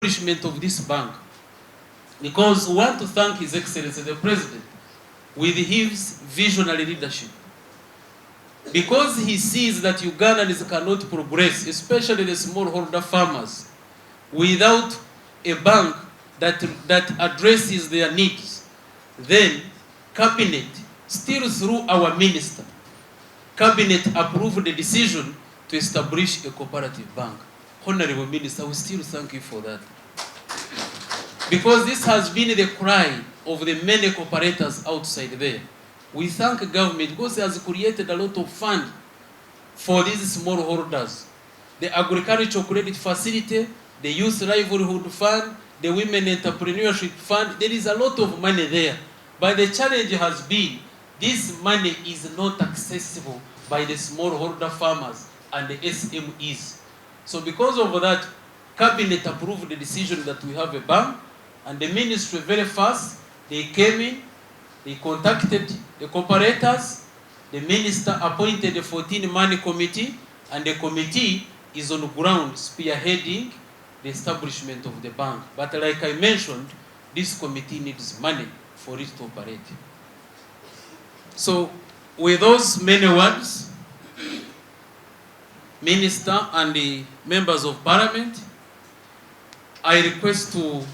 establishment of this bank, because we want to thank His Excellency the President with his visionary leadership, because he sees that Ugandans cannot progress, especially the smallholder farmers, without a bank that addresses their needs. Then Cabinet, still through our minister, Cabinet approved the decision to establish a cooperative bank. Honorable Minister, we still thank you for that. Because this has been the cry of the many cooperators outside there. We thank government because it has created a lot of fund for these smallholders. The agricultural credit facility, the youth livelihood fund, the women entrepreneurship fund, there is a lot of money there. But the challenge has been, this money is not accessible by the smallholder farmers and the SMEs. So because of that, Cabinet approved the decision that we have a bank, and the ministry very fast, they came in, they contacted the cooperators, the minister appointed a 14-man committee, and the committee is on the ground spearheading the establishment of the bank. But like I mentioned, this committee needs money for it to operate. So with those many words, Minister and the members of Parliament, I request to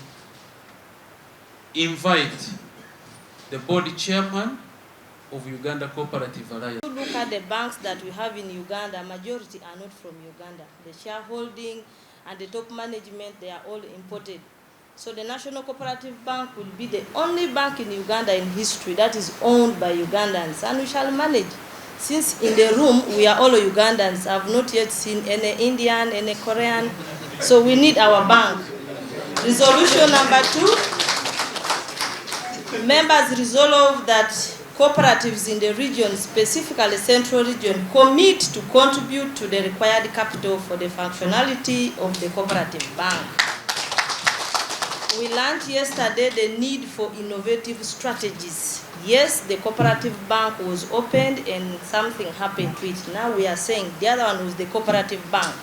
invite the board chairman of Uganda Cooperative Alliance. Look at the banks that we have in Uganda, majority are not from Uganda. The shareholding and the top management, they are all imported. So the National Cooperative Bank will be the only bank in Uganda in history that is owned by Ugandans, and we shall manage. Since in the room we are all Ugandans, I have not yet seen any Indian, any Korean, so we need our bank. Resolution number 2, members resolve that cooperatives in the region, specifically Central Region, commit to contribute to the required capital for the functionality of the cooperative bank. We learned yesterday the need for innovative strategies. Yes, the cooperative bank was opened and something happened to it. Now we are saying the other one was the cooperative bank.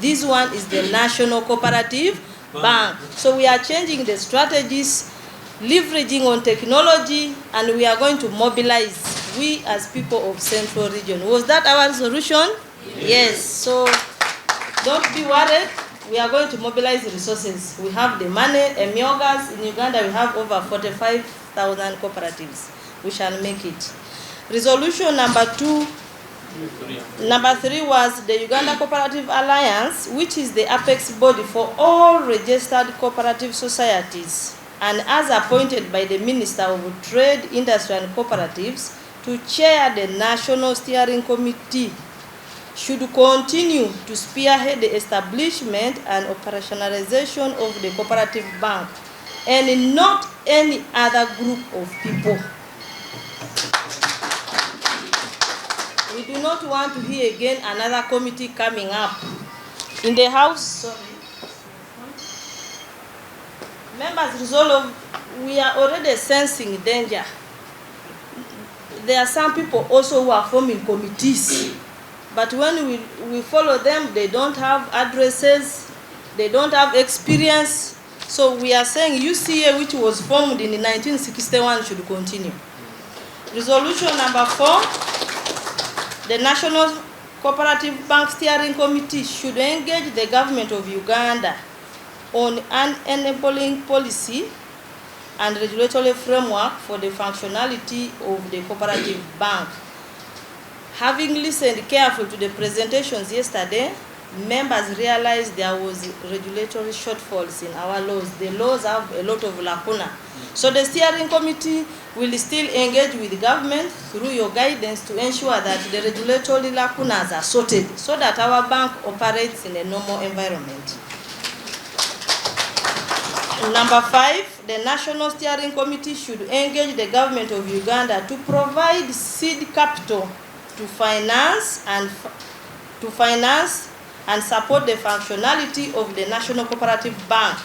This one is the National Cooperative Bank. So we are changing the strategies, leveraging on technology, and we are going to mobilize, we as people of Central Region. Was that our solution? Yes. So don't be worried. We are going to mobilize resources. We have the money. Emiogas in Uganda, we have over 45,000 cooperatives. We shall make it. Resolution number 3 was the Uganda Cooperative Alliance, which is the apex body for all registered cooperative societies, and as appointed by the Minister of Trade, Industry and Cooperatives to chair the National Steering Committee, should continue to spearhead the establishment and operationalization of the cooperative bank, and not any other group of people. We do not want to hear again another committee coming up in the House. Sorry. Members resolve, we are already sensing danger. There are some people also who are forming committees, but when we follow them, they don't have addresses, they don't have experience. So we are saying UCA, which was formed in 1961, should continue. Resolution number 4, the National Cooperative Bank Steering Committee should engage the government of Uganda on an enabling policy and regulatory framework for the functionality of the cooperative bank. Having listened carefully to the presentations yesterday, members realized there was regulatory shortfalls in our laws. The laws have a lot of lacuna. So the steering committee will still engage with the government through your guidance to ensure that the regulatory lacunas are sorted so that our bank operates in a normal environment. Number 5, the National Steering Committee should engage the government of Uganda to provide seed capital to finance and support the functionality of the National Cooperative Bank.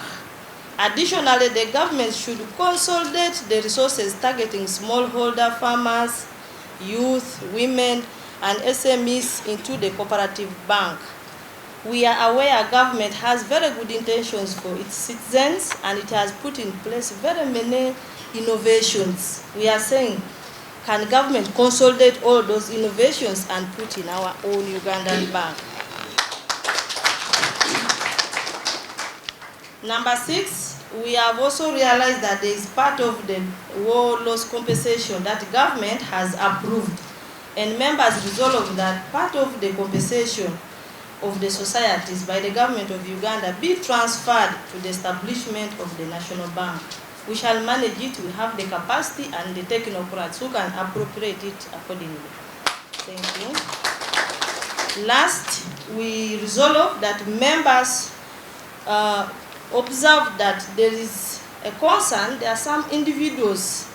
Additionally, the government should consolidate the resources targeting smallholder farmers, youth, women, and SMEs into the cooperative bank. We are aware government has very good intentions for its citizens, and it has put in place very many innovations. We are saying, can government consolidate all those innovations and put in our own Ugandan bank? Number 6, we have also realized that there is part of the war loss compensation that government has approved, and members resolve that part of the compensation of the societies by the government of Uganda be transferred to the establishment of the National Bank. We shall manage it. We have the capacity and the technocrats who can appropriate it accordingly. Thank you. Last, we resolve that members observe that there is a concern. There are some individuals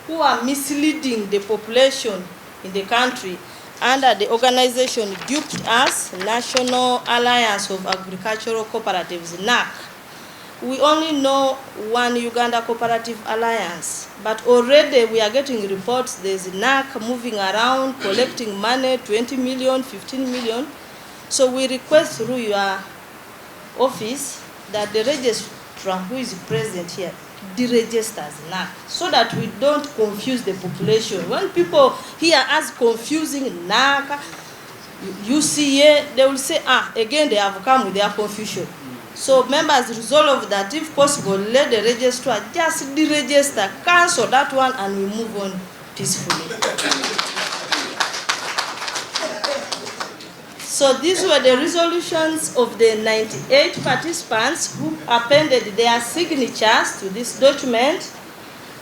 who are misleading the population in the country under the organization duped as National Alliance of Agricultural Cooperatives, NAC. We only know one Uganda Cooperative Alliance, but already we are getting reports there's NAC moving around, collecting money, 20 million, 15 million. So we request through your office that the registrar who is present here deregisters NAC, so that we don't confuse the population. When people hear us confusing NAC, UCA, they will say, again they have come with their confusion. So members resolve that if possible, let the registrar just deregister, cancel that one, and we move on peacefully. So these were the resolutions of the 98 participants who appended their signatures to this document.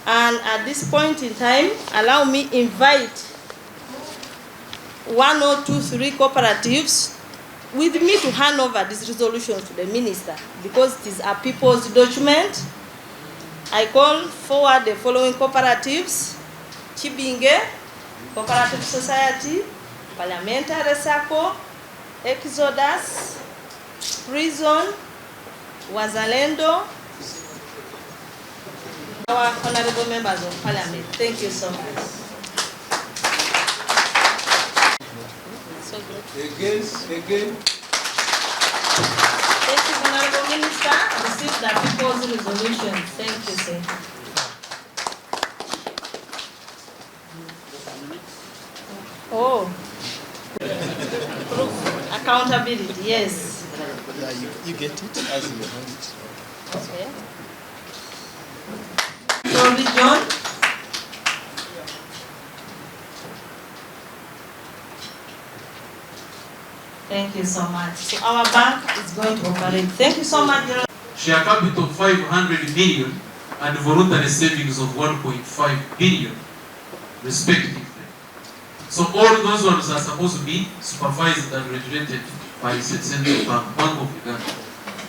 And at this point in time, allow me invite 1 or 2, 3 cooperatives with me to hand over these resolutions to the minister, because it is a people's document. I call forward the following cooperatives: Chibinge Cooperative Society, Parliamentary Circle, Exodus, Prison, Wazalendo, our honorable members of parliament. Thank you so much. Again. Thank you, honorable minister. Receive the people's resolution. Thank you, sir. Oh. Proof. Accountability, yes. Yeah, you get it as you hand it. Okay. So, John. Thank you so much. So our bank is going to operate. Thank you so much. Share capital 500 million and voluntary savings of 1.5 billion, respectively. So all those ones are supposed to be supervised and regulated by the Central Bank of Uganda.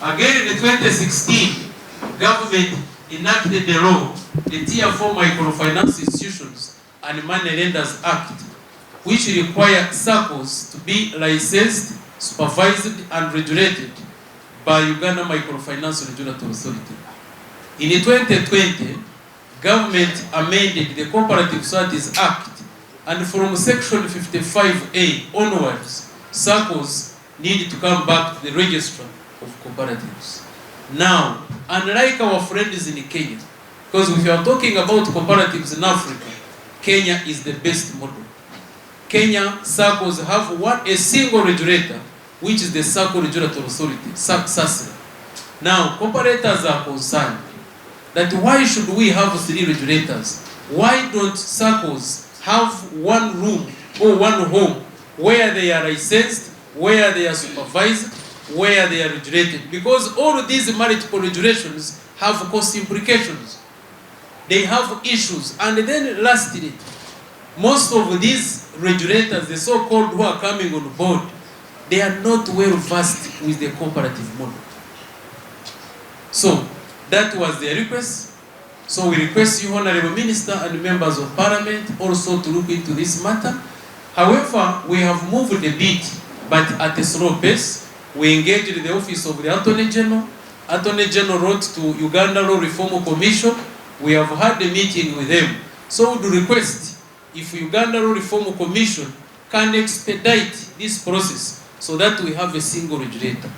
Again, in 2016, government enacted the law, the Tier 4 Microfinance Institutions and Money Lenders Act, which require SACCOs to be licensed, supervised, and regulated by Uganda Microfinance Regulatory Authority. In 2020, government amended the Cooperative Societies Act, and from Section 55A onwards, SACCOs need to come back to the register of cooperatives. Now, unlike our friends in Kenya, because if you are talking about cooperatives in Africa, Kenya is the best model. Kenya SACCOs have a single regulator, which is the SACCO Regulatory Authority, SACCO. Now, cooperators are concerned that why should we have 3 regulators? Why don't SACCOs have one room or one home where they are licensed, where they are supervised, where they are regulated? Because all of these multiple regulations have cost implications. They have issues. And then lastly, most of these regulators, the so-called who are coming on board, they are not well versed with the cooperative model. So that was their request. So we request you, Honorable Minister and members of Parliament, also to look into this matter. However, we have moved a bit, but at a slow pace. We engaged the Office of the Attorney General. Attorney General wrote to Uganda Law Reform Commission. We have had a meeting with them. So we do request if Uganda Law Reform Commission can expedite this process so that we have a single regulator,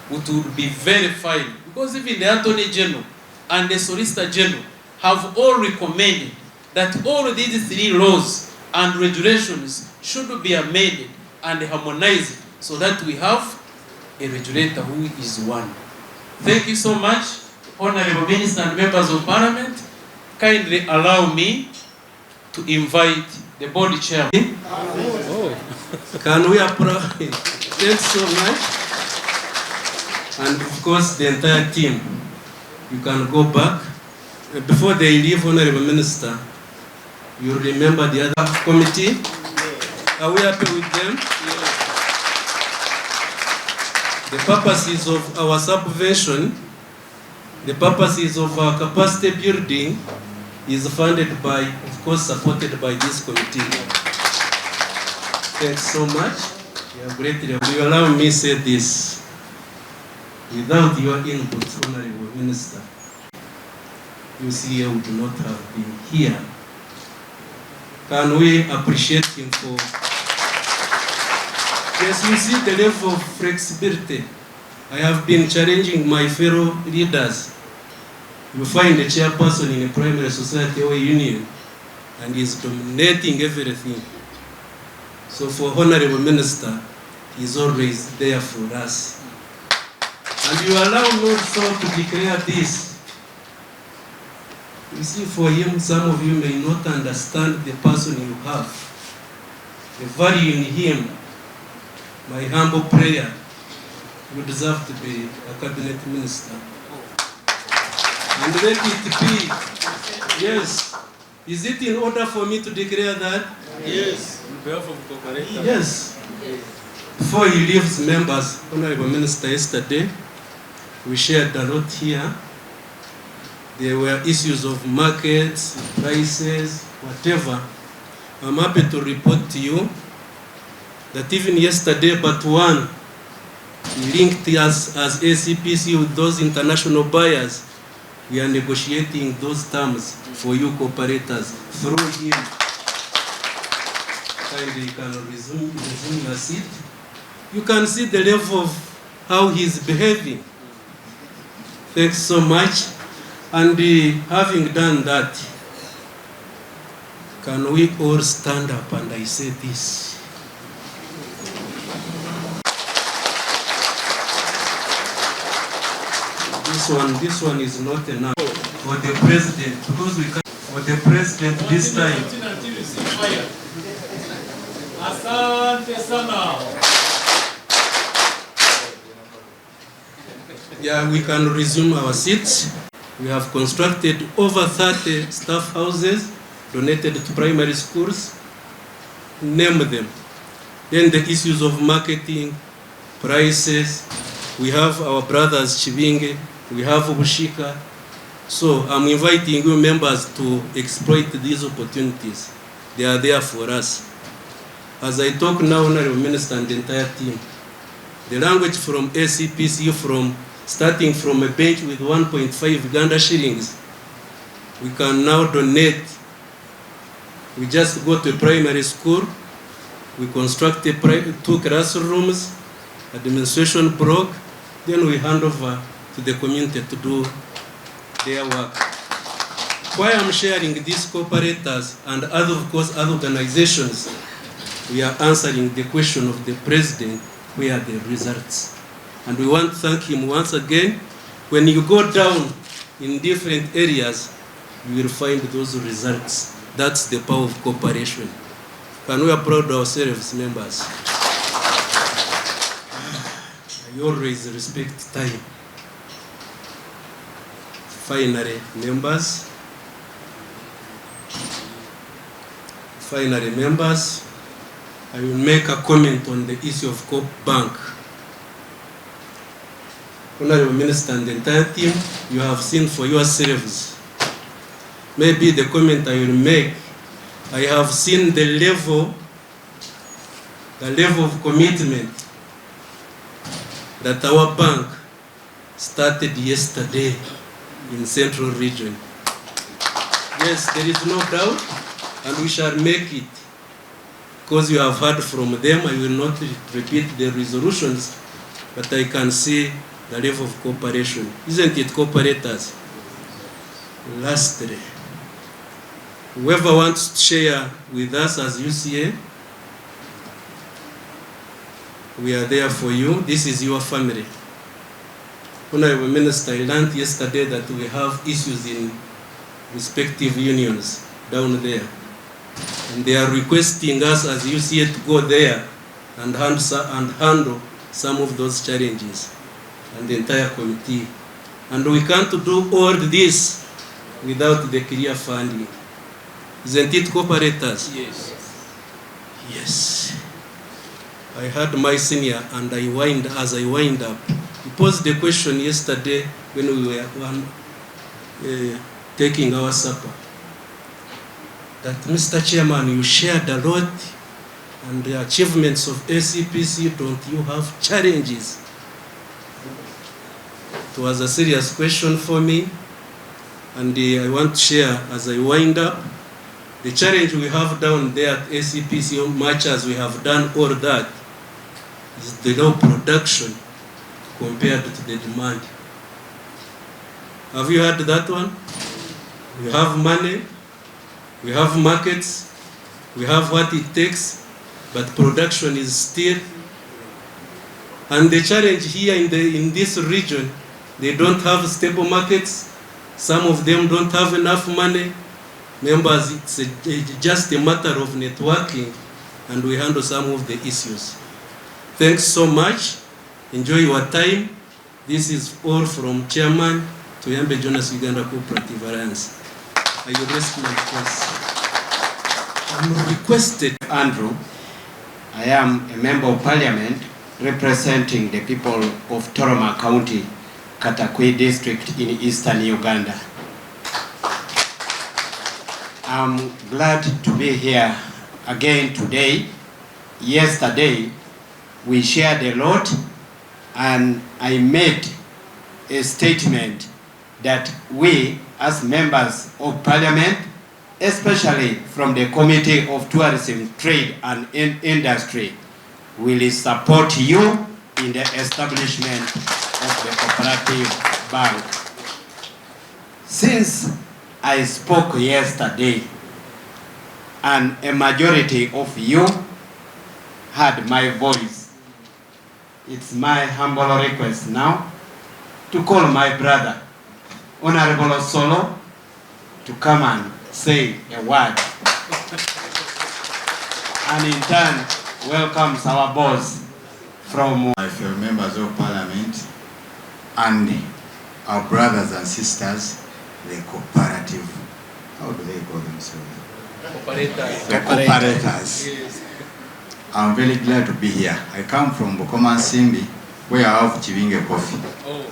which would be very fine. Because even the Attorney General and the Solicitor General have all recommended that all these three laws and regulations should be amended and harmonized so that we have a regulator who is one. Thank you so much, Honorable Minister and members of Parliament. Kindly allow me to invite the board chairman. Oh, can we applaud? Thanks so much. And of course, the entire team. You can go back. Before they leave, Honorable Minister, you remember the other committee? Are we happy with them? Yes. The purposes of our subvention, the purposes of our capacity building is funded by, of course, supported by this committee. Thanks so much. You are greatly. You allow me to say this. Without your input, Honorable Minister, you see, I would not have been here. Can we appreciate him for... Yes, you see the level of flexibility. I have been challenging my fellow leaders. You find a chairperson in a primary society or a union and is dominating everything. So for Honorable Minister, he's always there for us. And you allow me also to declare this. You see, for him, some of you may not understand the person you have, the value in him. My humble prayer, you deserve to be a cabinet minister. And let it be. Yes. Is it in order for me to declare that? Yes. On behalf of Cooperators. Yes. Before he leaves, members, Honorable Minister, yesterday, we shared a lot here. There were issues of markets, prices, whatever. I'm happy to report to you that even yesterday, but one linked us as ACPC with those international buyers. We are negotiating those terms for you cooperators through him. Kindly, you can resume your seat. You can see the level of how he's behaving. Thanks so much. And having done that, can we all stand up and I say this? This one is not enough for the president, because we can't, for the president this time. Asante sana. Yeah, we can resume our seats. We have constructed over 30 staff houses donated to primary schools. Name them. Then the issues of marketing, prices. We have our brothers Chibinge, we have Ubushika. So I'm inviting you members to exploit these opportunities. They are there for us. As I talk now, Honorable Minister and the entire team, the language from ACPC, starting from a bench with 1.5 Uganda shillings, we can now donate. We just go to a primary school, we construct 2 classrooms, administration block, then we hand over to the community to do their work. Why I'm sharing these cooperators and other, of course, other organizations, we are answering the question of the president, where are the results? And we want to thank him once again. When you go down in different areas, you will find those results. That's the power of cooperation. Can we applaud ourselves, members? I always respect time. Finally, members. I will make a comment on the issue of Coop Bank. Honorable Minister and the entire team, you have seen for yourselves. Maybe the comment I will make, I have seen the level of commitment that our bank started yesterday in Central Region. Yes, there is no doubt, and we shall make it. because you have heard from them, I will not repeat the resolutions, but I can see the level of cooperation. Isn't it, cooperators? Lastly, whoever wants to share with us as UCA, we are there for you. This is your family. Honorable Minister, I learned yesterday that we have issues in respective unions down there. And they are requesting us as UCA to go there and handle some of those challenges, and the entire committee. And we can't do all this without the clear funding. Isn't it, cooperators? Yes. Yes. I had my senior, and as I wind up, he posed the question yesterday when we were taking our supper, that Mr. Chairman, you shared a lot and the achievements of ACPC, don't you have challenges? It was a serious question for me, and I want to share as I wind up. The challenge we have down there at ACPC, much as we have done all that, is the low production compared to the demand. Have you heard that one? We have money, we have markets, we have what it takes, but production is still. And the challenge here in this region, they don't have stable markets. Some of them don't have enough money. Members, it's just a matter of networking, and we handle some of the issues. Thanks so much. Enjoy your time. This is all from Chairman Tuyambe Jonas Uganda Cooperative Alliance. I rest my case. I'm requested. Andrew, I am a member of parliament representing the people of Toroma County, Katakwi district in eastern Uganda. I'm glad to be here again today. Yesterday, we shared a lot, and I made a statement that we, as members of parliament, especially from the Committee of Tourism, Trade and Industry, will support you in the establishment of the Cooperative Bank. Since I spoke yesterday, and a majority of you heard my voice, it's my humble request now to call my brother, Honorable Solo, to come and say a word. And in turn, welcomes our boss from my fellow members of parliament and our brothers and sisters, the cooperative, how do they call themselves? Cooperators. The cooperators. Yes. I'm very glad to be here. I come from Bukoma Simbi, where I have Chivinge coffee. Oh.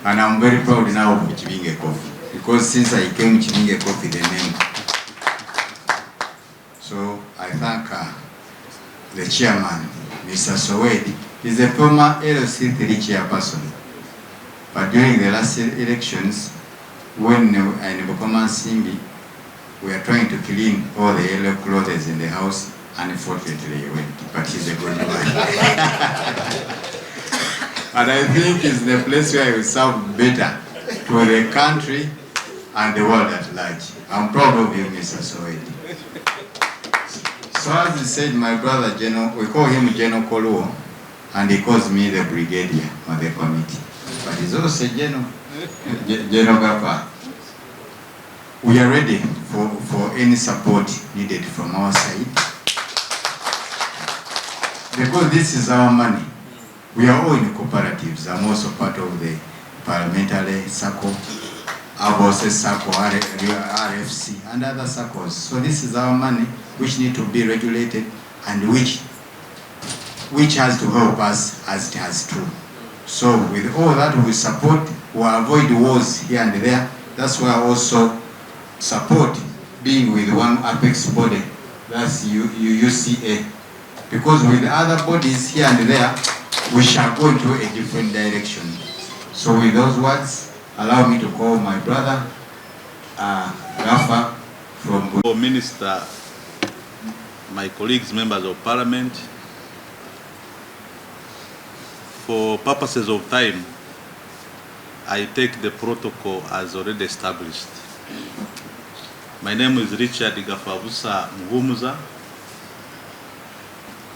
And I'm very proud now of Chivinge coffee, because since I came Chivinge coffee, the name. So I thank the chairman, Mr. Sowedi. He's a former LC3 chairperson. But during the last elections, when in Bukoma Simbi, we are trying to clean all the yellow clothes in the house. Unfortunately, he went, but he's a good man. And I think it's the place where he will serve better to the country and the world at large. I'm proud of you, Mr. Sowedi. So as he said, my brother General, we call him General Koluo, and he calls me the brigadier of the committee. But he's also General Gapa. We are ready for any support needed from our side, because this is our money. We are all in cooperatives. I'm also part of the parliamentary circle, Abose circle, RFC, and other circles. So this is our money, which need to be regulated, and which has to help us as it has to. So with all that we support, we avoid wars here and there. That's why I also support being with one apex body, that's UCA. Because with other bodies here and there, we shall go into a different direction. So with those words, allow me to call my brother, Rafa from... Minister my colleagues, members of parliament, for purposes of time, I take the protocol as already established. My name is Richard Gafavusa Muhumuza,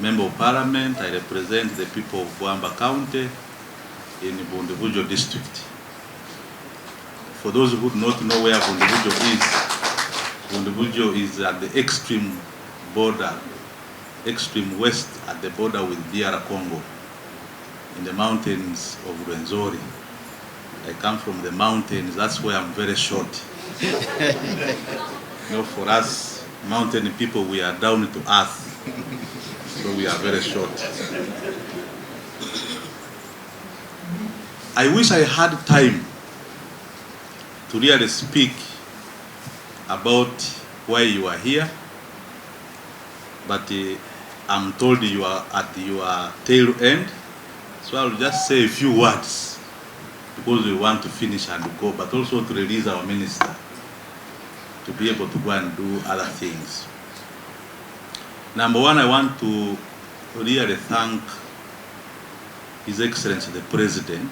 Member of Parliament. I represent the people of Bwamba County in Bundibujo district. For those who do not know where Bundibujo is at the extreme border, extreme west at the border with DR Congo, in the mountains of Rwenzori. I come from the mountains, that's where I'm very short. You know, for us, mountain people, we are down to earth, so we are very short. I wish I had time to really speak about why you are here, but I'm told you are at your tail end, so I'll just say a few words because we want to finish and go, but also to release our minister to be able to go and do other things. Number one, I want to really thank His Excellency the President,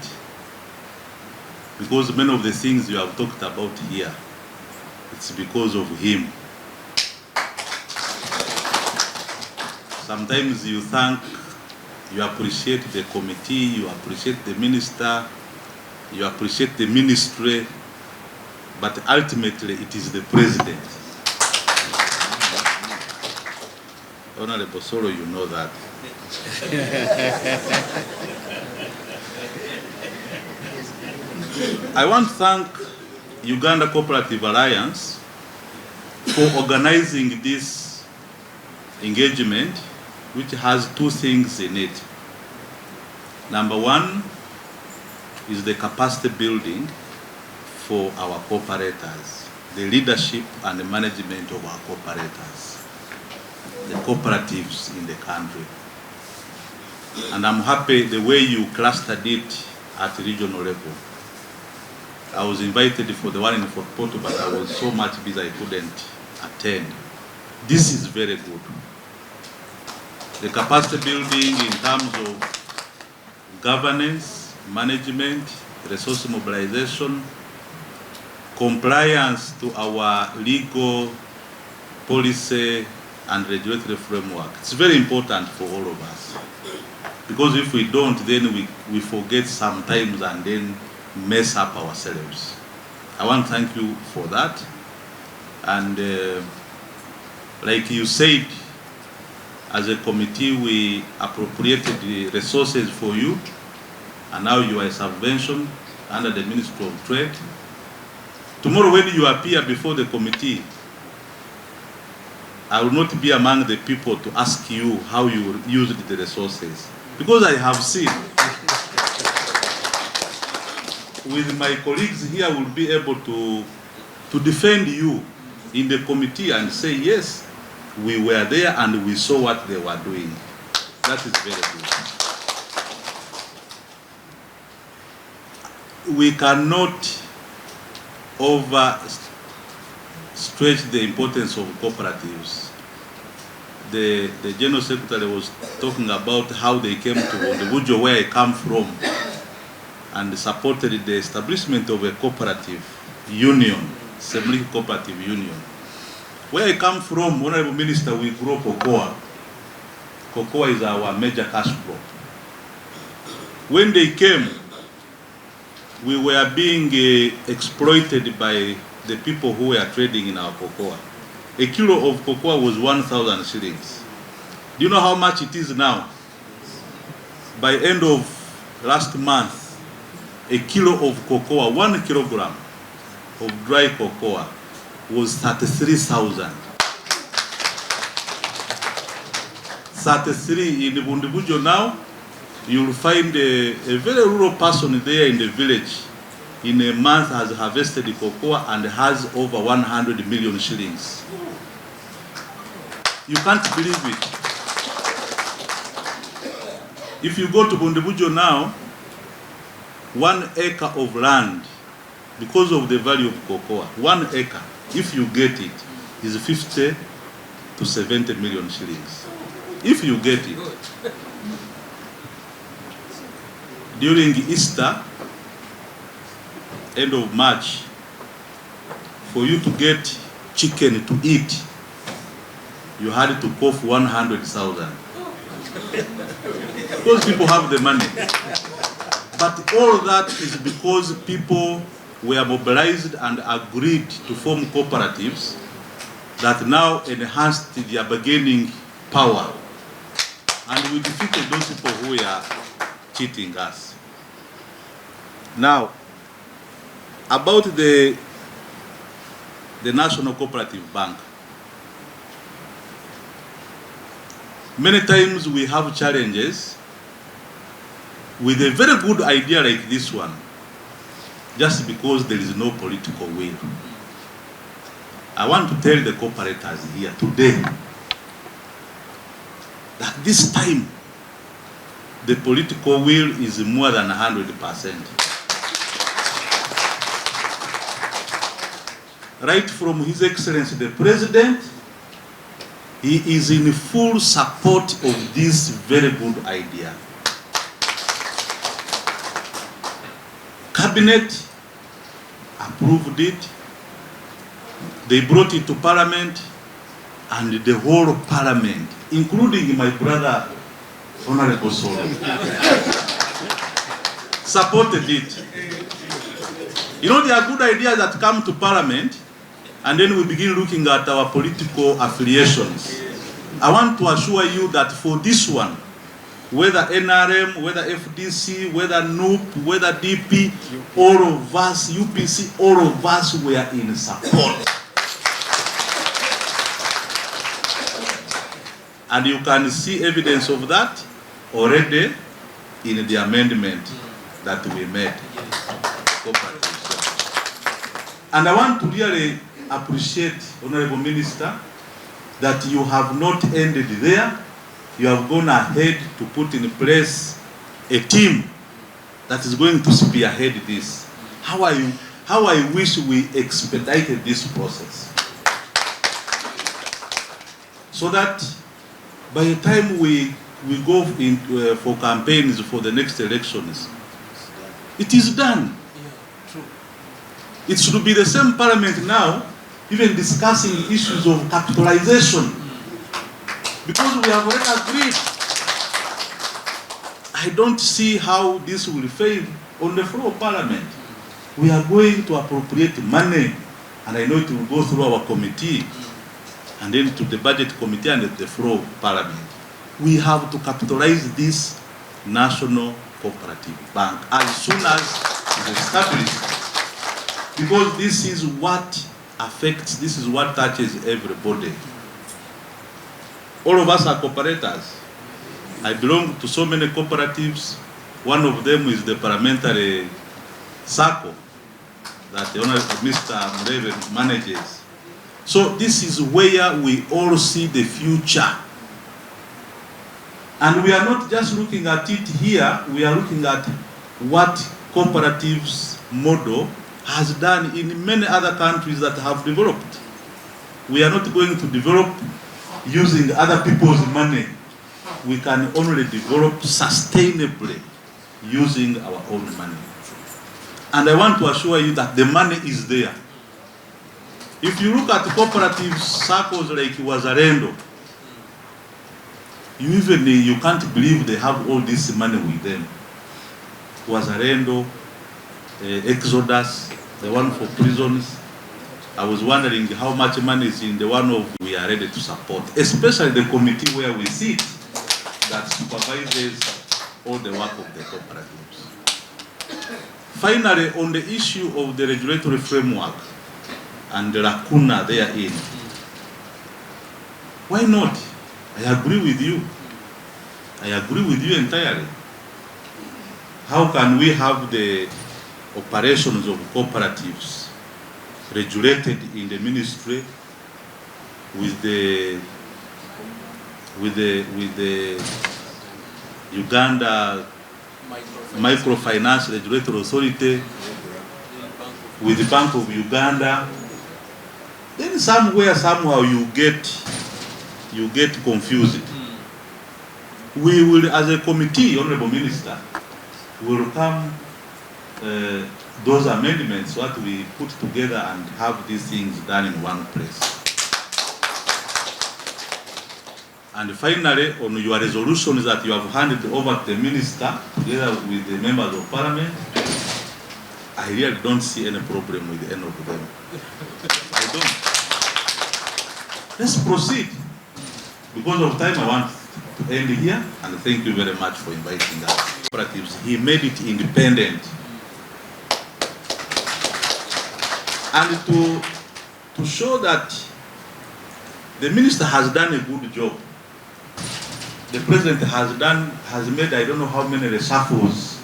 because many of the things you have talked about here, it's because of him. Sometimes you thank, you appreciate the committee, you appreciate the minister, you appreciate the ministry, but ultimately it is the president. Honorable Soro, you know that. I want to thank Uganda Cooperative Alliance for organizing this engagement, which has two things in it. Number one is the capacity building for our cooperators, the leadership and the management of our cooperators, the cooperatives in the country. And I'm happy the way you clustered it at regional level. I was invited for the one in Fort Porto, but I was so much busy I couldn't attend. This is very good. The capacity building in terms of governance, management, resource mobilization, compliance to our legal, policy, and regulatory framework. It's very important for all of us. Because if we don't, then we forget sometimes and then mess up ourselves. I want to thank you for that. And like you said, as a committee, we appropriated the resources for you, and now you are a subvention under the Ministry of Trade. Tomorrow when you appear before the committee, I will not be among the people to ask you how you used the resources. Because I have seen, with my colleagues here, will be able to defend you in the committee and say, yes, we were there and we saw what they were doing. That is very good. We cannot overstretch the importance of cooperatives. The General Secretary was talking about how they came to Bundibujo, where I come from, and supported the establishment of a cooperative union, Semliki Cooperative Union. Where I come from, Honorable Minister, we grow cocoa. Cocoa is our major cash crop. When they came, we were being exploited by the people who were trading in our cocoa. A kilo of cocoa was 1,000 shillings. Do you know how much it is now? By end of last month, a kilo of cocoa, 1 kilogram of dry cocoa was 33,000. 33 in Bundibujo now, you'll find a very rural person there in the village. In a month has harvested the cocoa and has over 100 million shillings. You can't believe it. If you go to Bundibujo now, 1 acre of land, because of the value of cocoa, 1 acre, if you get it, is 50 to 70 million shillings. If you get it. During Easter, end of March, for you to get chicken to eat, you had to cough 100,000. Because people have the money. But all that is because people were mobilized and agreed to form cooperatives that now enhanced their bargaining power. And we defeated those people who were cheating us. Now, about the National Cooperative Bank. Many times we have challenges with a very good idea like this one, just because there is no political will. I want to tell the cooperators here today that this time the political will is more than 100%. Right from His Excellency the President, he is in full support of this very good idea. Cabinet approved it, they brought it to Parliament, and the whole Parliament, including my brother, Honorable Solo, supported it. You know, there are good ideas that come to Parliament, and then we begin looking at our political affiliations. I want to assure you that for this one, whether NRM, whether FDC, whether NUP, whether DP, all of us, UPC, all of us were in support. And you can see evidence of that already in the amendment that we made. And I want to really appreciate, Honorable Minister, that you have not ended there. You have gone ahead to put in place a team that is going to spearhead this. How I wish we expedited this process, so that by the time we go in for campaigns for the next elections, it is done. It should be the same Parliament now, even discussing issues of capitalization, because we have already agreed. I don't see how this will fail on the floor of Parliament. We are going to appropriate money, and I know it will go through our committee, and then to the budget committee and the floor of Parliament. We have to capitalize this National Cooperative Bank as soon as it is established, because this is what affects, this is what touches everybody. All of us are cooperators. I belong to so many cooperatives. One of them is the parliamentary circle that the Honorable Mr. Mureve manages. So this is where we all see the future. And we are not just looking at it here, we are looking at what cooperatives model has done in many other countries that have developed. We are not going to develop using other people's money. We can only develop sustainably using our own money. And I want to assure you that the money is there. If you look at cooperative circles like Wazalendo, you can't believe they have all this money with them. Wazalendo, Exodus, the one for prisons. I was wondering how much money is in the one of we are ready to support, especially the committee where we sit that supervises all the work of the cooperatives. Finally, on the issue of the regulatory framework and the lacuna therein, why not? I agree with you. I agree with you entirely. How can we have the operations of cooperatives regulated in the ministry with the Uganda Microfinance Regulatory Authority, with the Bank of Uganda? Then somewhere, somehow you get you get confused. We will, as a committee, Honorable Minister, will come those amendments what we put together and have these things done in one place. And finally, on your resolutions that you have handed over to the minister together with the members of parliament, I really don't see any problem with any of them. I don't. Let's proceed. Because of time, I want to end here, and thank you very much for inviting us. Cooperatives, he made it independent. And to show that the minister has done a good job, the president has made I don't know how many reshuffles,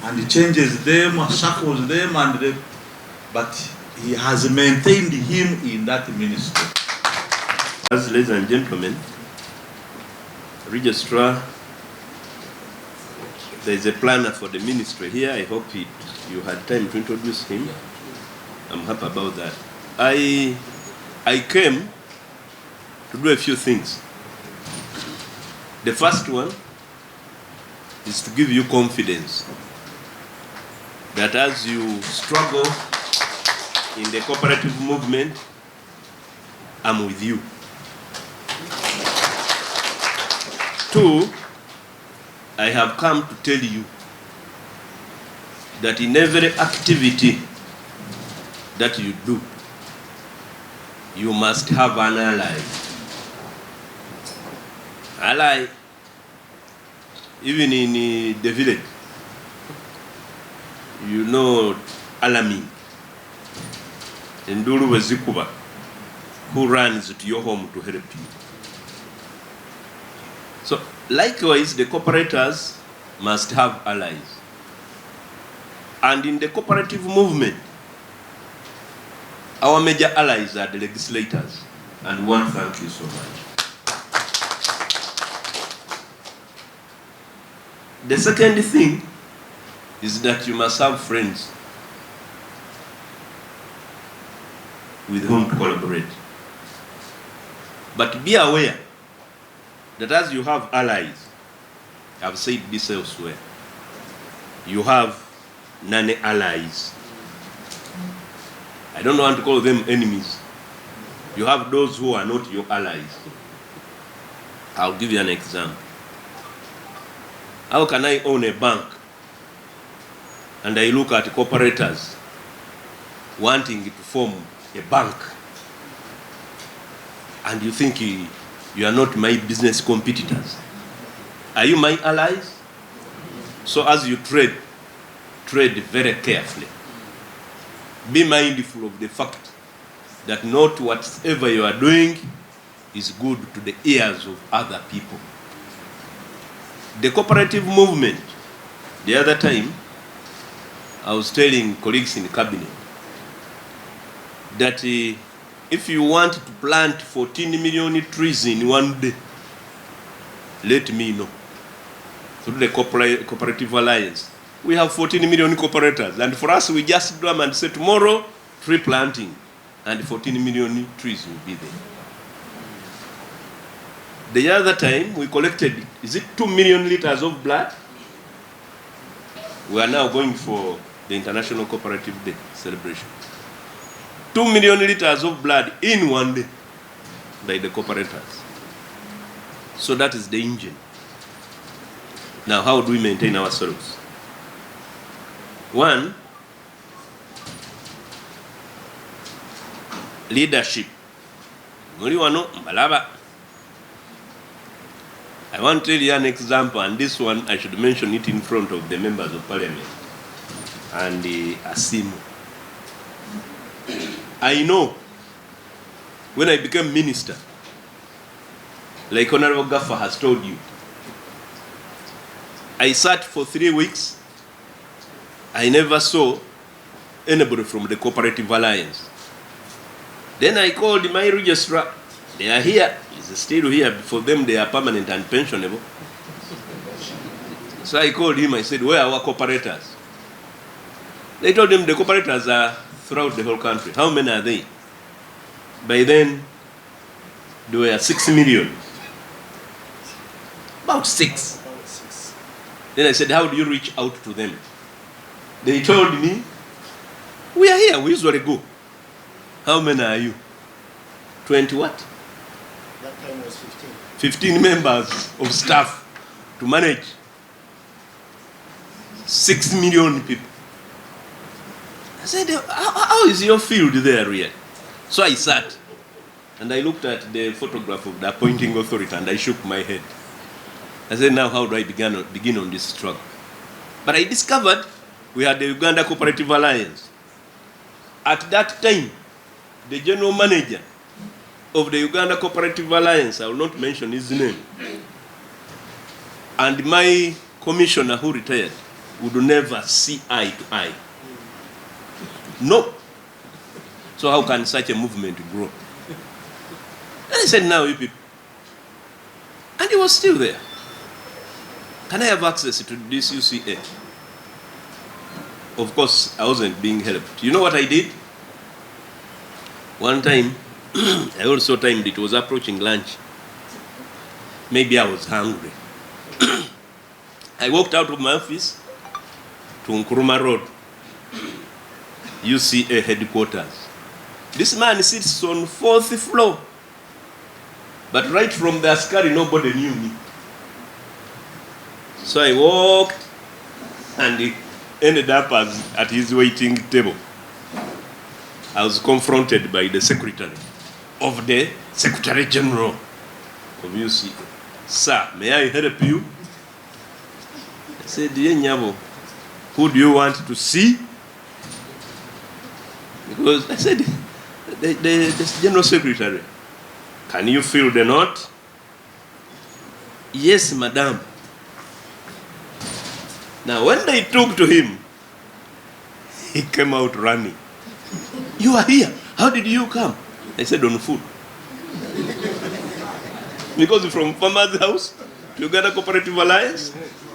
and he changes them, shuffles them, but he has maintained him in that ministry. Ladies and gentlemen, Registrar, there is a planner for the ministry here. I hope you had time to introduce him. I'm happy about that. I came to do a few things. The first one is to give you confidence that as you struggle in the cooperative movement, I'm with you. Two, I have come to tell you that in every activity that you do, you must have an ally. Ally, even in the village, you know Alami, Nduru Wezikuba, who runs to your home to help you. So, likewise, the cooperators must have allies. And in the cooperative movement, our major allies are the legislators. And one, thank you so much. The second thing is that you must have friends with whom to collaborate. But be aware that as you have allies, I've said this elsewhere, you have non-allies. I don't want to call them enemies. You have those who are not your allies. I'll give you an example. How can I own a bank and I look at cooperators wanting to form a bank and you think you are not my business competitors? Are you my allies? So as you trade very carefully. Be mindful of the fact that not whatever you are doing is good to the ears of other people. The cooperative movement, the other time, I was telling colleagues in the cabinet that if you want to plant 14 million trees in one day, let me know. Through the Cooperative Alliance, we have 14 million cooperators. And for us, we just do them and say tomorrow, tree planting, and 14 million trees will be there. The other time, we collected, is it 2 million liters of blood? We are now going for the International Cooperative Day celebration. 2 million liters of blood in one day by the cooperators. So that is the engine. Now, how do we maintain ourselves? One, leadership. I want to tell you an example, and this one I should mention it in front of the members of parliament and the Asimu. I know when I became minister, like Honorable Gaffa has told you, I sat for 3 weeks. I never saw anybody from the Cooperative Alliance. Then I called my registrar. They are here. He's still here. For them, they are permanent and pensionable. So I called him. I said, where are our cooperators? They told him the cooperators are throughout the whole country. How many are they? By then, There were 6 million. About 6. Then I said, how do you reach out to them? They told me, we are here, we usually go. How many are you? 20 what? That time was 15. 15 members of staff to manage 6 million people. I said, how is your field there really? So I sat and I looked at the photograph of the appointing authority and I shook my head. I said, now how do I begin on this struggle? But I discovered we had the Uganda Cooperative Alliance. At that time, the general manager of the Uganda Cooperative Alliance, I will not mention his name, and my commissioner who retired would never see eye to eye. No. So how can such a movement grow? And I said, now you people. And he was still there. Can I have access to this UCA? Of course, I wasn't being helped. You know what I did? One time, I also timed it was approaching lunch. Maybe I was hungry. I walked out of my office to Nkuruma Road, UCA headquarters. This man sits on 4th floor. But right from the askari, nobody knew me. So I walked and he ended up at his waiting table. I was confronted by the secretary of the Secretary General of UCA. Sir, may I help you? I said, yeah, Nyabo, who do you want to see? Because I said, the General Secretary, can you fill the note? Yes, madam. Now, when they talked to him, he came out running. You are here. How did you come? I said, on foot. Because from farmer's house to Uganda Cooperative Alliance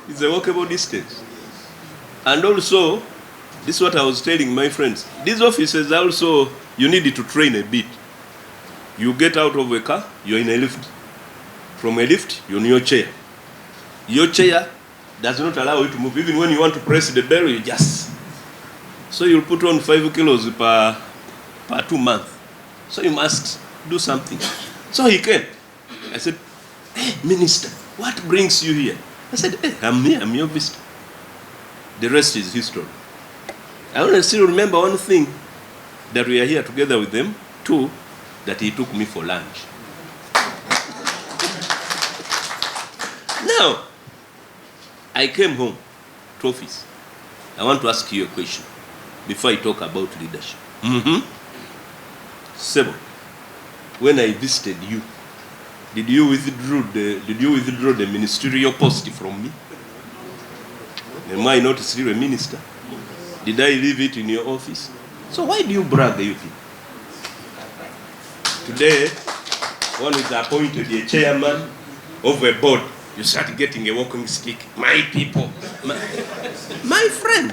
is a walkable distance. And also, this is what I was telling my friends. These officers also, you need to train a bit. You get out of a car, you're in a lift. From a lift, you're in your chair. Your chair does not allow you to move. Even when you want to press the bell, you just... So you'll put on 5 kilos per 2 months. So you must do something. So he came. I said, hey, Minister, what brings you here? I said, hey, I'm here, I'm your visitor. The rest is history. I only still remember one thing, that we are here together with them. 2, that he took me for lunch. Now, I came home to office. I want to ask you a question before I talk about leadership. Sebo, when I visited you, did you withdraw the ministerial post from me? Am I not still a minister? Did I leave it in your office? So why do you brag, you people? Today, one is appointed a chairman of a board. You start getting a walking stick. My people. My friend.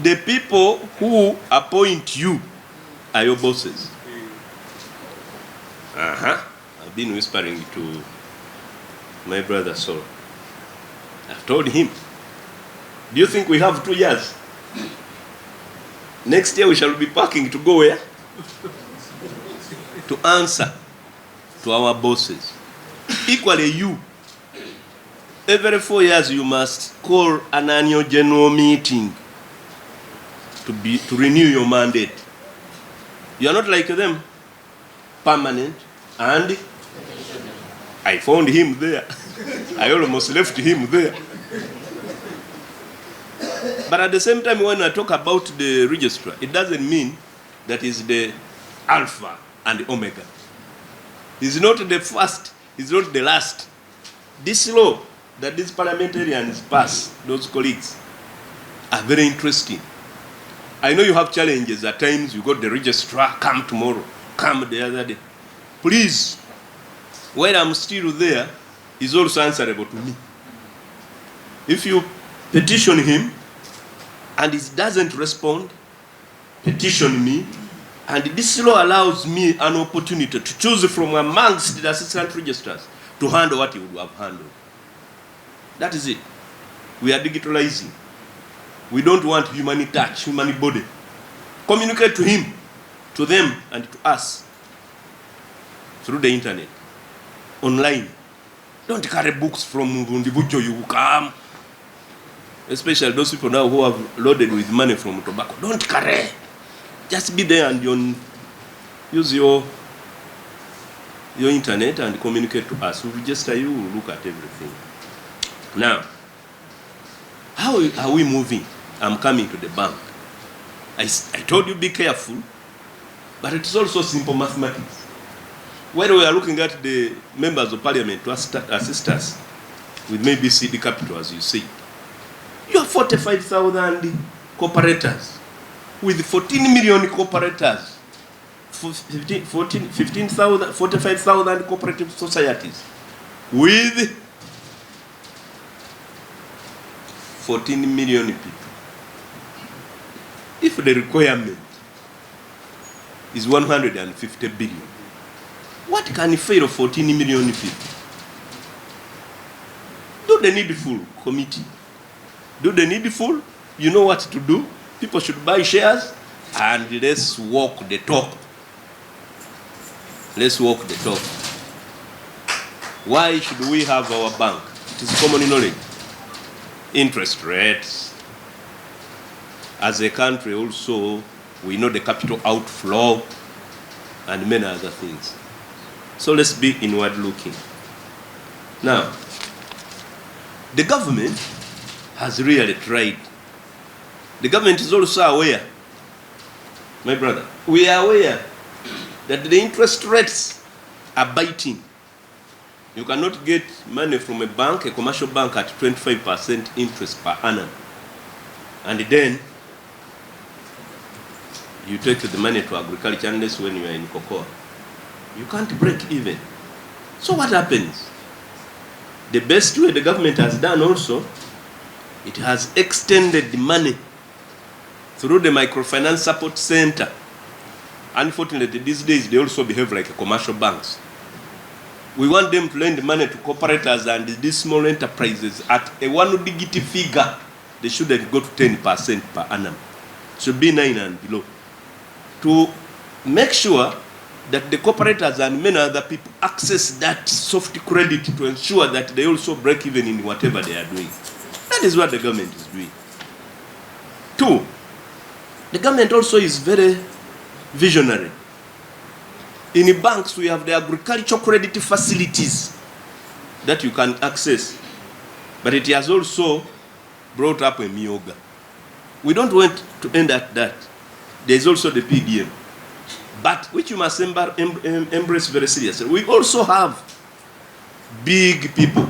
The people who appoint you are your bosses. I've been whispering to my brother Saul. I've told him, do you think we have 2 years? Next year we shall be packing to go where? To answer to our bosses. Equally you. Every 4 years you must call an annual general meeting to renew your mandate. You are not like them, permanent, and I found him there. I almost left him there. But at the same time, when I talk about the registrar, it doesn't mean that is the alpha and the omega. He's not the first, he's not the last. This law that these parliamentarians pass, those colleagues, are very interesting. I know you have challenges. At times you got the registrar, come tomorrow, come the other day. Please, while I'm still there, he's also answerable to me. If you petition him and he doesn't respond, petition me, And this law allows me an opportunity to choose from amongst the assistant registrars to handle what he would have handled. That is it. We are digitalizing. We don't want human touch, human body. Communicate to him, to them, and to us through the internet, online. Don't carry books from Ndibucho, you come. Especially those people now who have loaded with money from tobacco. Don't carry. Just be there and use your internet and communicate to us. We'll register you, we'll look at everything. Now, how are we moving? I'm coming to the bank. I told you be careful, but it's also simple mathematics. When we are looking at the members of parliament to assist us with maybe CD capital, as you say, you have 45,000 cooperators with 14 million cooperators, 45,000 cooperative societies with 14 million people. If the requirement is 150 billion, what can fail 14 million people? Do the needful, committee. Do the needful. You know what to do. People should buy shares and let's walk the talk. Let's walk the talk. Why should we have our bank? It is common knowledge. Interest rates. As a country also, we know the capital outflow and many other things. So let's be inward looking. Now, the government has really tried. The government is also aware, my brother, we are aware that the interest rates are biting. You cannot get money from a bank, a commercial bank, at 25% interest per annum. And then you take the money to agriculture unless when you are in cocoa. You can't break even. So what happens? The best way the government has done also, it has extended the money through the microfinance support center. Unfortunately, these days they also behave like commercial banks. We want them to lend money to cooperators and these small enterprises at a one-digit figure. They shouldn't go to 10% per annum. It should be 9 and below. To make sure that the cooperators and many other people access that soft credit to ensure that they also break even in whatever they are doing. That is what the government is doing. 2, the government also is very visionary. In banks, we have the agricultural credit facilities that you can access. But it has also brought up a mioga. We don't want to end at that. There is also the PDM. But which you must embrace very seriously. We also have big people,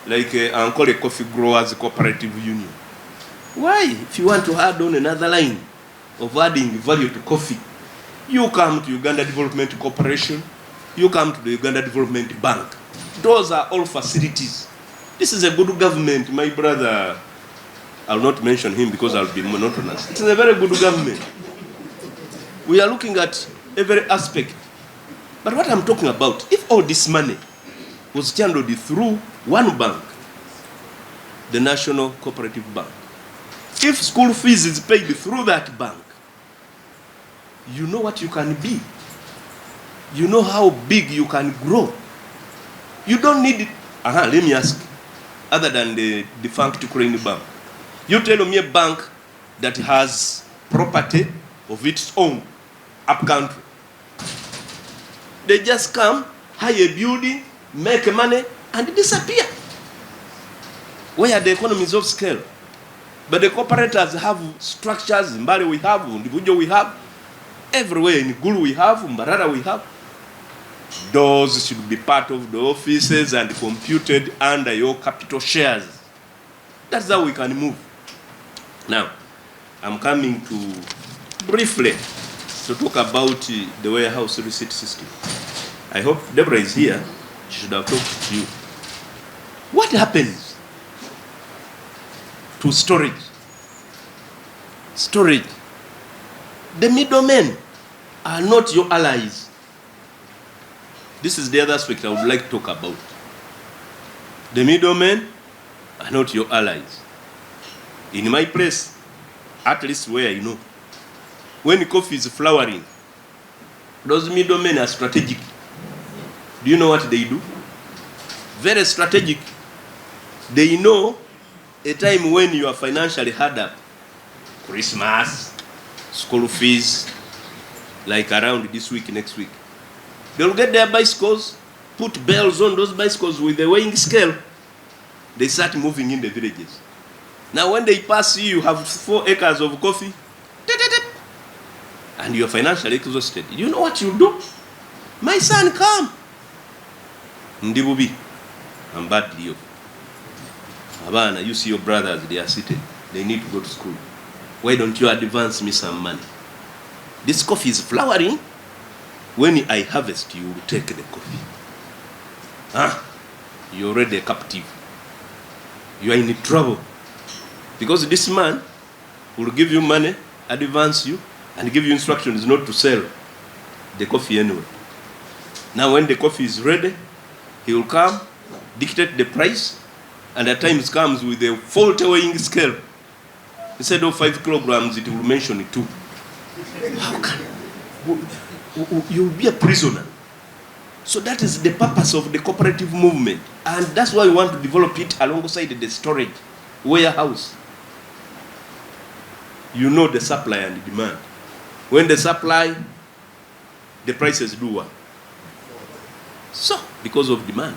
like Uncle Coffee Growers Cooperative Union. Why? If you want to add on another line of adding value to coffee, you come to Uganda Development Corporation, you come to the Uganda Development Bank. Those are all facilities. This is a good government, my brother. I'll not mention him because I'll be monotonous. It's a very good government. We are looking at every aspect. But what I'm talking about, if all this money was channeled through one bank, the National Cooperative Bank, if school fees is paid through that bank, you know what you can be. You know how big you can grow. You don't need it. Let me ask, other than the defunct Ukraine bank, you tell me a bank that has property of its own up country. They just come, hire a building, make money, and disappear. Where are the economies of scale? But the cooperators have structures. In Mbale we have, Ndibujo we have, everywhere in Gulu we have, Mbarara we have. Those should be part of the offices and computed under your capital shares. That's how we can move. Now, I'm coming to briefly to talk about the warehouse receipt system. I hope Deborah is here. She should have talked to you. What happens to storage? Storage. The middlemen are not your allies. This is the other aspect I would like to talk about. The middlemen are not your allies. In my place, at least where I know, when coffee is flowering, those middlemen are strategic. Do you know what they do? Very strategic. They know a time when you are financially hard up. Christmas, school fees, like around this week, next week. They'll get their bicycles, put bells on those bicycles with the weighing scale. They start moving in the villages. Now when they pass you, you have 4 acres of coffee, and you're financially exhausted. You know what you do? My son, come. Ndibubi, I'm badly off. Abana, you see your brothers, they are seated. They need to go to school. Why don't you advance me some money? This coffee is flowering. When I harvest, you will take the coffee. You're already a captive. You are in trouble. Because this man will give you money, advance you, and give you instructions not to sell the coffee anyway. Now when the coffee is ready, he will come, dictate the price, and at times comes with a faulty weighing scale. Instead of 5 kilograms, it will mention 2. How can you will be a prisoner? So that is the purpose of the cooperative movement, and that's why we want to develop it alongside the storage warehouse. You know the supply and demand. When the supply, the prices do what? So, because of demand.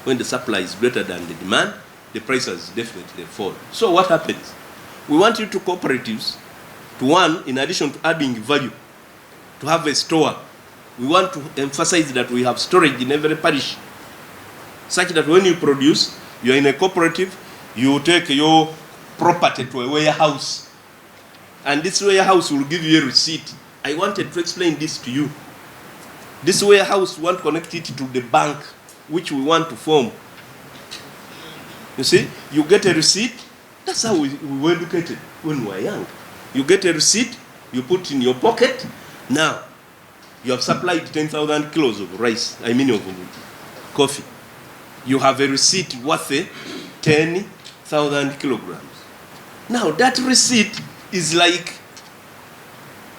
When the supply is greater than the demand, the prices definitely fall. So what happens? We want you to cooperatives to, one, in addition to adding value, to have a store. We want to emphasize that we have storage in every parish, such that when you produce, you are in a cooperative, you take your property to a warehouse, and this warehouse will give you a receipt. I wanted to explain this to you. This warehouse, we want to connect it to the bank, which we want to form. You see, you get a receipt. That's how we were educated when we were young. You get a receipt, you put in your pocket. Now, you have supplied 10,000 kilos of rice, of coffee. You have a receipt worth 10,000 kilograms. Now, that receipt is like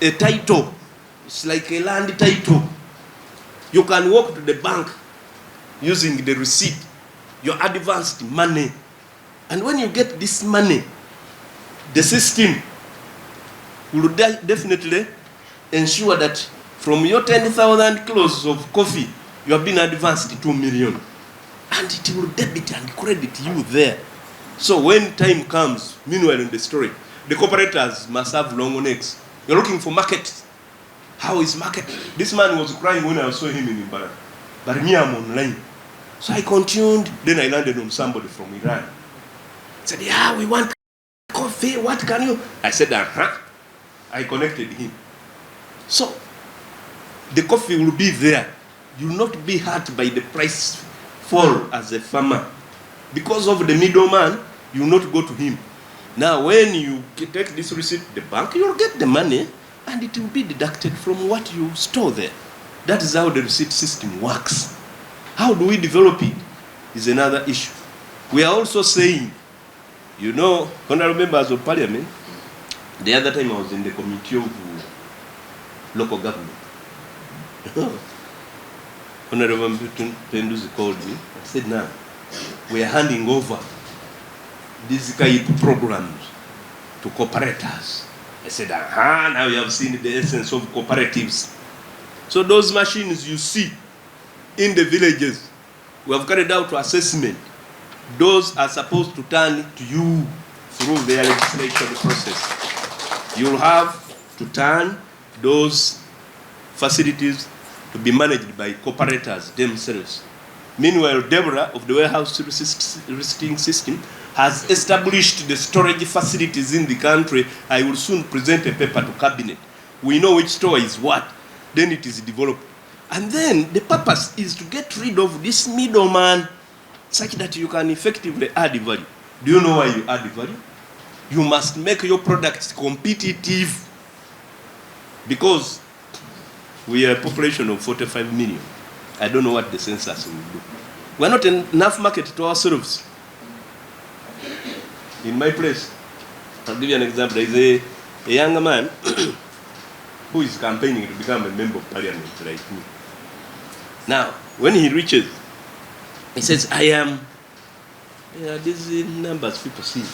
a title. It's like a land title. You can walk to the bank using the receipt, your advanced money. And when you get this money, the system will definitely ensure that from your 10,000 kilos of coffee, you have been advanced 2 million. And it will debit and credit you there. So when time comes, meanwhile in the story, the cooperators must have long necks. You're looking for market. How is market? This man was crying when I saw him in Ibadan. But me, I'm online. So I continued. Then I landed on somebody from Iran. Said, yeah, we want coffee. What can you? I said, I connected him. So the coffee will be there. You will not be hurt by the price fall as a farmer. Because of the middleman, you will not go to him. Now, when you take this receipt to the bank, you will get the money, and it will be deducted from what you store there. That is how the receipt system works. How do we develop it is another issue. We are also saying, you know, honorable members of parliament, the other time I was in the committee of local government. Honorable Penduzi called me and said, now, we are handing over these kind of programs to cooperators. I said, now you have seen the essence of cooperatives. So those machines you see in the villages, we have carried out assessment. Those are supposed to turn to you through the legislation process. You'll have to turn those facilities to be managed by cooperators themselves. Meanwhile, Deborah of the warehouse receipting system has established the storage facilities in the country. I will soon present a paper to cabinet. We know which store is what, then it is developed. And then the purpose is to get rid of this middleman such that you can effectively add value. Do you know why you add value? You must make your products competitive, because We are a population of 45 million. I don't know what the census will do. We are not enough market to ourselves. In my place, I'll give you an example. There is a younger man who is campaigning to become a member of parliament like me. Now, when he reaches, he says, I am, these numbers people see,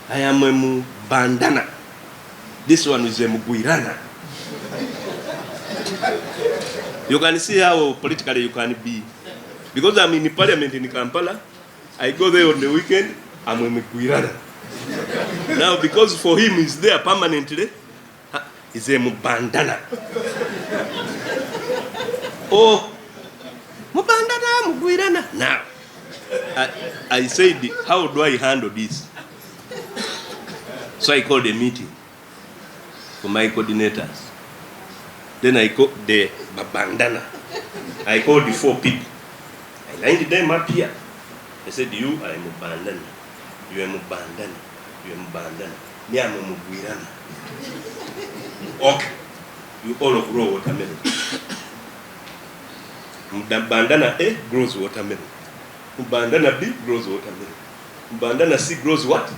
I am a bandana. This one is a muguirana. You can see how politically you can be. Because I'm in the parliament in Kampala, I go there on the weekend, I'm a muguirana. Now, because for him he's there permanently, he's a bandana. Oh, mubandana, muguirana. Now, I said, how do I handle this? So I called a meeting for my coordinators. Then I called the bandana. I called the 4 people. I lined them up here. I said, you are a bandana. You are a bandana. You are a bandana. Me, I'm a muguirana. Okay. You all grow watermelon. Bandana A grows watermelon. Bandana B grows watermelon. Bandana C grows what?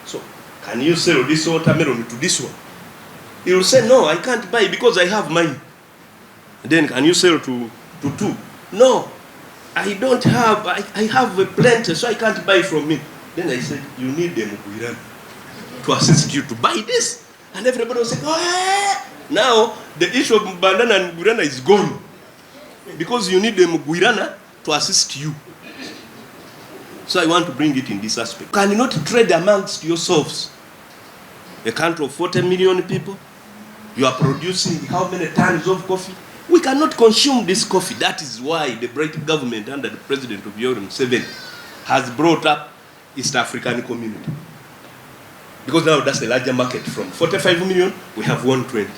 So, can you sell this watermelon to this one? He will say, no, I can't buy because I have mine. Then can you sell to 2? No, I don't have, I have a plenty, so I can't buy from me. Then I said, you need the Muguirana to assist you to buy this. And everybody was saying, oh, now the issue of bandana and Muguirana is gone. Because you need the Muguirana to assist you. So I want to bring it in this aspect. Can you not trade amongst yourselves? A country of 40 million people, you are producing how many tons of coffee? We cannot consume this coffee. That is why the British government under the President of Yoweri Museveni has brought up East African community. Because now that's a larger market. From 45 million, we have 120.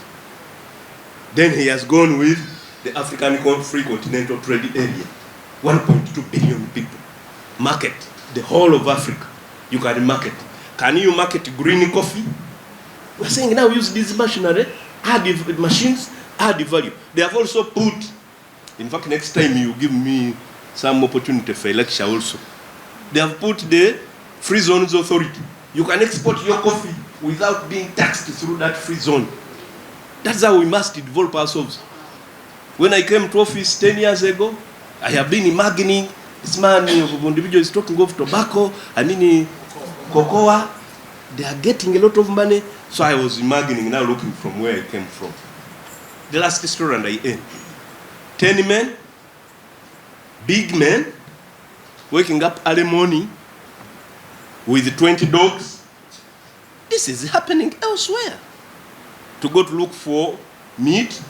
Then he has gone with the African Free Continental Trade Area. 1.2 billion people. Market the whole of Africa. You can market. Can you market green coffee? We're saying now use this machinery, add the machines, add the value. They have also put, in fact next time you give me some opportunity for a lecture also. They have put the Free Zones Authority. You can export your coffee without being taxed through that free zone. That's how we must develop ourselves. When I came to office 10 years ago, I have been imagining this man, individual is talking of tobacco, cocoa. They are getting a lot of money. So I was imagining, now looking from where I came from. The last restaurant I ate. 10 men, big men, waking up early morning with 20 dogs. This is happening elsewhere. To go to look for meat,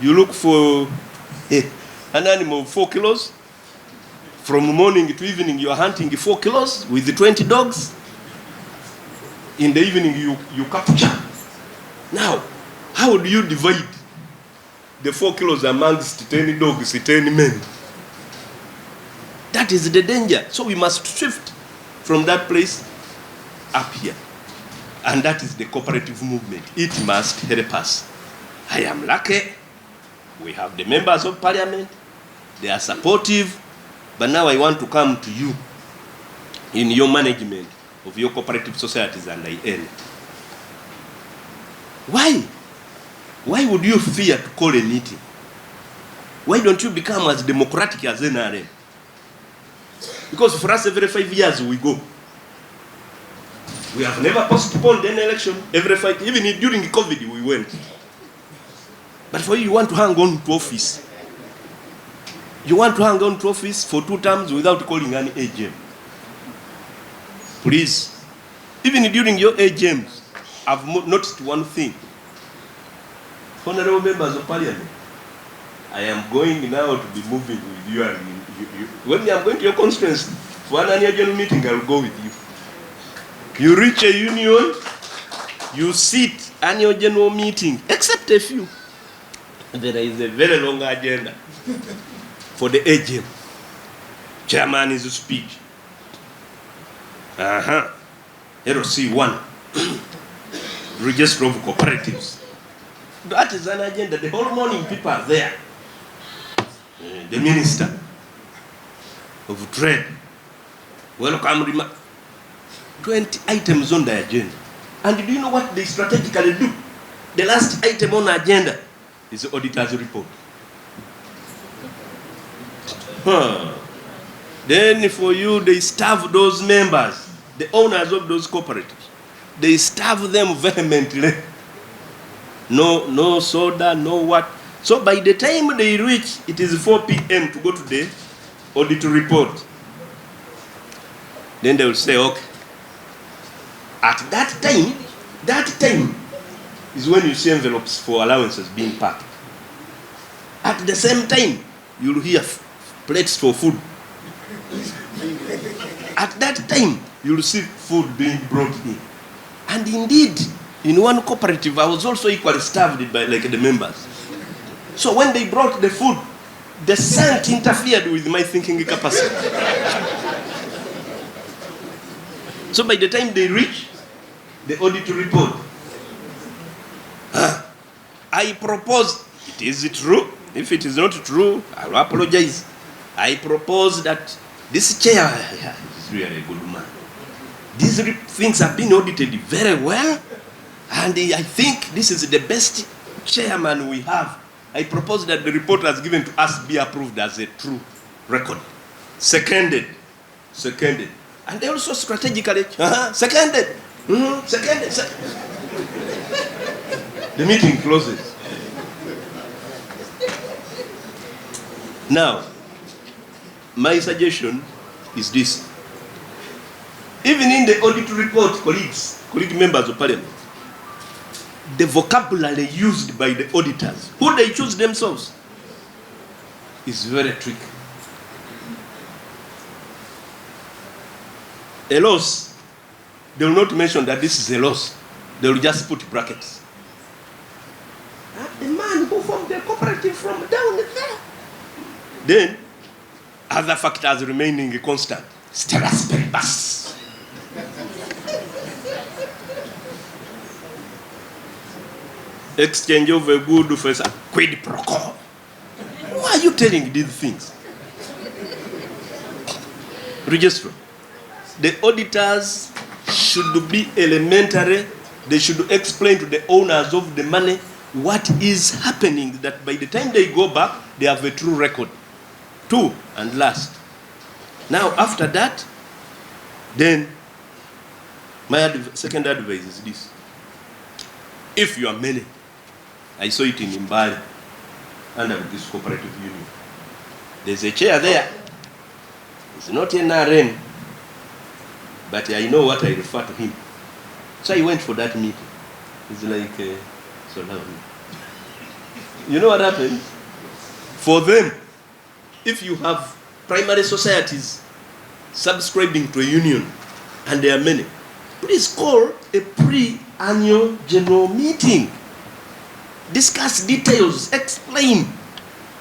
you look for an animal of 4 kilos. From morning to evening, you are hunting 4 kilos with the 20 dogs. In the evening, you capture. Now, how do you divide the 4 kilos amongst 10 dogs, 10 men? That is the danger. So we must shift from that place up here. And that is the cooperative movement. It must help us. I am lucky. We have the members of parliament. They are supportive. But now I want to come to you in your management of your cooperative societies and I end. Why? Why would you fear to call a meeting? Why don't you become as democratic as NRM? Because for us, every 5 years we go. We have never postponed any election. Every 5, even during COVID we went. But for you want to hang on to office. You want to hang on to office for 2 terms without calling an AGM. Please, even during your AGMs, I've noticed one thing. Honorable members of parliament, I am going now to be moving with you and you. When I am going to your constituency for an annual general meeting, I will go with you. You reach a union, you sit annual general meeting, except a few. There is a very long agenda for the AGM. Chairman is to speak. LC 1, Register of Cooperatives. That is an agenda. The whole morning people are there. The Minister of Trade, welcome, 20 items on the agenda. And do you know what they strategically do? The last item on the agenda is the auditor's report. Then for you, they starve those members, the owners of those cooperatives. They starve them vehemently. No soda, no what. So by the time they reach, it is 4 p.m. to go to the audit report. Then they will say, okay. At that time is when you see envelopes for allowances being packed. At the same time, you'll hear plates for food. At that time, you'll see food being brought in. And indeed, in one cooperative, I was also equally starved by like the members. So when they brought the food, the scent interfered with my thinking capacity. So by the time they reach the audit report, I propose, it is true. If it is not true, I will apologize. I propose that this chair is really a good man. These things have been audited very well, and I think this is the best chairman we have. I propose that the report as given to us be approved as a true record. Seconded. And they also strategically, seconded. The meeting closes. Now, my suggestion is this. Even in the audit report, colleague members of parliament, the vocabulary used by the auditors, who they choose themselves, is very tricky. A loss, they will not mention that this is a loss. They will just put brackets. The man who formed the cooperative from down there. Then, other factors remaining constant. Steras peribus. Exchange of a good for a quid pro quo. Why are you telling these things? Register. The auditors should be elementary. They should explain to the owners of the money what is happening, that by the time they go back, they have a true record. Two, and last. Now, after that, then, my second advice is this. If you are many, I saw it in Mbali, under this cooperative union. There's a chair there. It's not an RN, but I know what I refer to him. So I went for that meeting. It's like, so lovely. You know what happens? For them, if you have primary societies subscribing to a union, and there are many, please call a pre-annual general meeting. Discuss details, explain.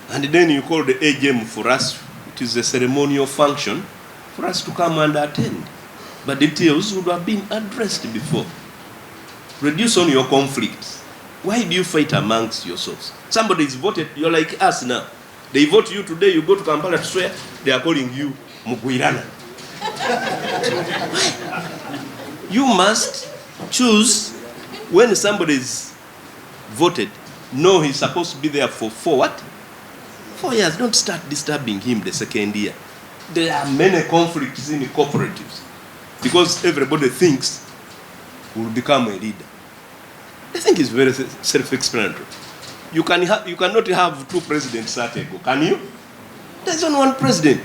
And then you call the AGM for us. It is a ceremonial function for us to come and attend. But details would have been addressed before. Reduce on your conflicts. Why do you fight amongst yourselves? Somebody is voted, you're like us now. They vote you today, you go to Kampala to swear, they are calling you Mugwirana. You must choose when somebody is voted, know he's supposed to be there for 4 years. Don't start disturbing him the second year. There are many conflicts in the cooperatives because everybody thinks will become a leader. I think it's very self-explanatory. You cannot have two presidents at a go, can you? There's only one president.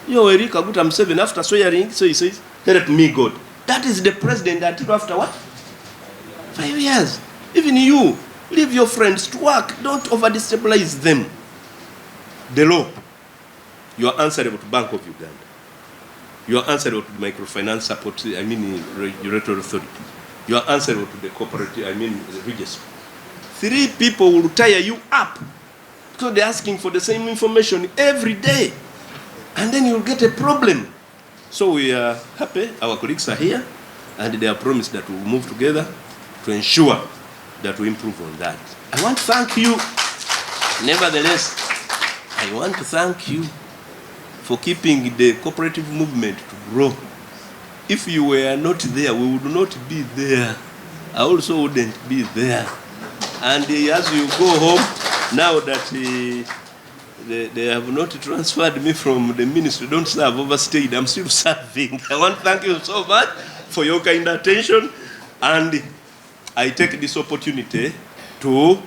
Yoweri Kaguta Museveni, after swearing, so he says, help me God. That is the president until after what? 5 years. Even you, leave your friends to work. Don't over-destabilize them. The law, you are answerable to Bank of Uganda. You are answerable to the microfinance support, regulatory authority. You are answerable to the cooperative, the register. 3 people will tire you up because they're asking for the same information every day. And then you'll get a problem. So we are happy, our colleagues are here, and they have promised that we'll move together to ensure that we improve on that. I want to thank you. Nevertheless, I want to thank you for keeping the cooperative movement to grow. If you were not there, we would not be there. I also wouldn't be there. And as you go home, now that they have not transferred me from the ministry, don't say I've overstayed, I'm still serving. I want to thank you so much for your kind attention, and I take this opportunity to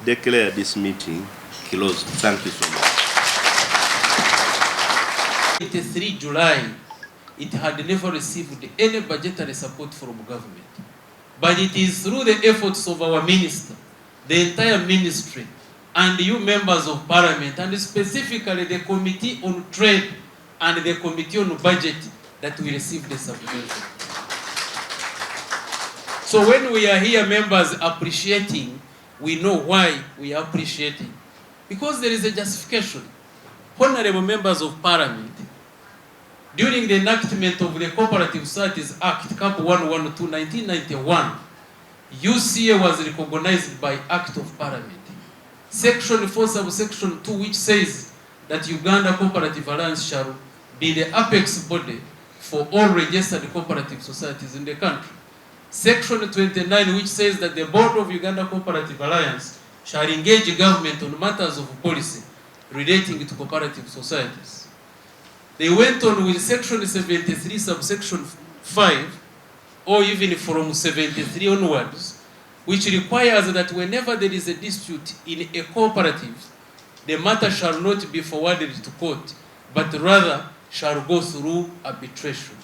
declare this meeting closed. Thank you so much. 23 July, it had never received any budgetary support from government. But it is through the efforts of our minister, the entire ministry, and you members of parliament, and specifically the Committee on Trade and the Committee on Budget, that we received the subvention. So when we are here, members appreciating, we know why we are appreciating. Because there is a justification. Honorable members of parliament, during the enactment of the Cooperative Societies Act, Cap 112, 1991, UCA was recognized by Act of Parliament. Section 4, subsection 2, which says that Uganda Cooperative Alliance shall be the apex body for all registered cooperative societies in the country. Section 29, which says that the board of Uganda Cooperative Alliance shall engage government on matters of policy relating to cooperative societies. They went on with section 73, subsection 5, or even from 73 onwards, which requires that whenever there is a dispute in a cooperative, the matter shall not be forwarded to court, but rather shall go through arbitration.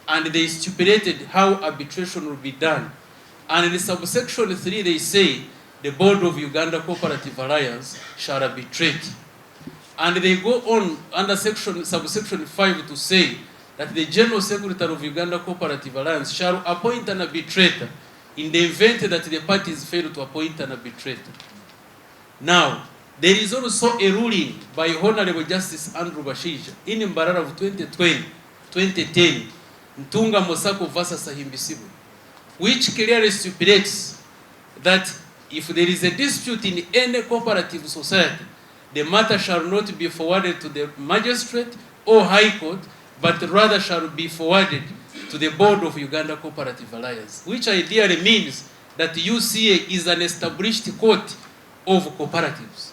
And they stipulated how arbitration will be done. And in subsection 3, they say the board of Uganda Cooperative Alliance shall arbitrate. And they go on under subsection 5 to say that the General Secretary of Uganda Cooperative Alliance shall appoint an arbitrator in the event that the parties fail to appoint an arbitrator. Now, there is also a ruling by Honorable Justice Andrew Bashija in Mbarara of 2010, Ntunga Mosako versus Sahimbisibu, which clearly stipulates that if there is a dispute in any cooperative society, the matter shall not be forwarded to the magistrate or high court, but rather shall be forwarded to the board of Uganda Cooperative Alliance, which ideally means that UCA is an established court of cooperatives.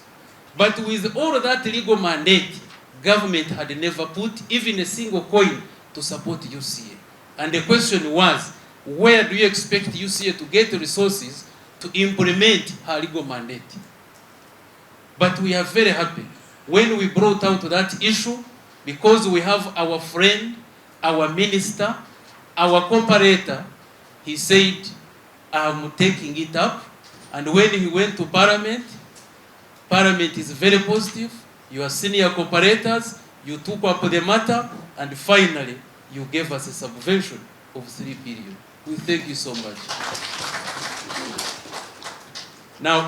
But with all that legal mandate, government had never put even a single coin to support UCA. And the question was, where do you expect UCA to get resources to implement her legal mandate? But we are very happy when we brought out that issue, because we have our friend, our minister, our cooperator. He said, I'm taking it up. And when he went to Parliament, Parliament is very positive. You are senior cooperators, you took up the matter, and finally, you gave us a subvention of 3 billion. We thank you so much. Now,